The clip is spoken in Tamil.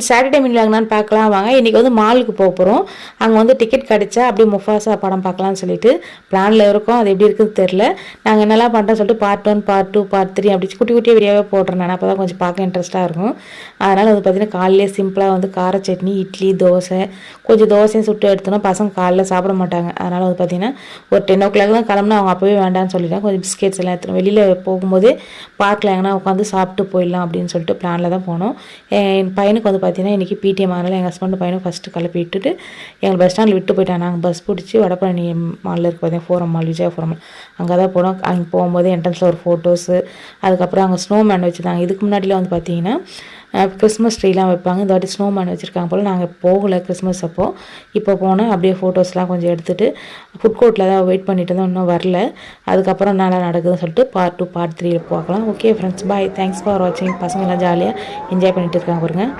சாட்டர்டே மினி விலாக்னான்னு பார்க்கலாம் வாங்க. இன்றைக்கி வந்து மாலுக்கு போக போகிறோம். அங்கே வந்து டிக்கெட் கிடச்சா அப்படியே முஃபாசா படம் பார்க்கலாம்னு சொல்லிட்டு பிளானில் இருக்கோம். அது எப்படி இருக்குதுன்னு தெரில. நாங்கள் என்னெல்லாம் பண்ணுறோன்னு சொல்லிட்டு பார்ட் 1 பார்ட் 2 பார்ட் 3 அப்படி குட்டி குட்டியாக வீடியோவே போடுறேன். நான் அப்போ தான் கொஞ்சம் பார்க்க இன்ட்ரெஸ்ட்டாக இருக்கும். அதனால் வந்து பார்த்திங்கன்னா காலையிலே சிம்பிளாக வந்து கார சட்னி, இட்லி, தோசை, கொஞ்சம் தோசையும் சுட்டு எடுத்தோன்னா பசங்க காலைல சாப்பிட மாட்டாங்க. அதனால் வந்து பார்த்திங்கன்னா ஒரு 10 o'clock தான் கிளம்புனா அவங்க அப்போவே வேண்டான்னு சொல்லிட்டாங்க. கொஞ்சம் பிஸ்கெட்ஸ் எல்லாம் எடுத்துகிட்டு வெளியில் போகும்போதே பார்க்கில் எங்கன்னா உட்காந்து சாப்பிட்டு போயிடலாம் அப்படின்னு சொல்லிட்டு பிளானில் தான் போனோம். என் பையனுக்கு வந்து பார்த்தீங்கன்னா இன்றைக்கி பிடிஎம் அதனால் எங்கள் ஹஸ்பண்ட் பையனும் ஃபஸ்ட்டு கிளப்பி விட்டுட்டு எங்கள் பஸ் ஸ்டாண்டில் விட்டு போயிட்டாங்க. நாங்கள் பஸ் பிடிச்சி வடபழனி மாலில் இருக்க பார்த்தீங்கன்னா forum mall, Vijaya forum mall அங்கே தான் போனோம். அங்கே போகும்போது என்ட்ரன்ஸில் ஒரு ஃபோட்டோஸு, அதுக்கப்புறம் அங்கே ஸ்னோமேன் வச்சுருந்தாங்க. இதுக்கு முன்னாடிலாம் வந்து பார்த்தீங்கன்னா கிறிஸ்மஸ் ட்ரீலாம் வைப்பாங்க. இந்த வாட்டி ஸ்னோமேன் வச்சுருக்காங்க போல். நாங்கள் போகலை கிறிஸ்மஸ் அப்போது. இப்போ போனால் அப்படியே ஃபோட்டோஸ்லாம் கொஞ்சம் எடுத்துகிட்டு ஃபுட் கோர்ட்டில் தான் வெயிட் பண்ணிட்டு இருந்தோம். இன்னும் வரல. அதுக்கப்புறம் நல்லா நடக்குதுன்னு சொல்லிட்டு பார்ட் 2 பார்ட் 3 பார்க்கலாம். Okay friends, bye. Thanks for வாட்சிங். பசங்கள்லாம் ஜாலியாக என்ஜாய் பண்ணிட்டு இருக்காங்க பாருங்கள்.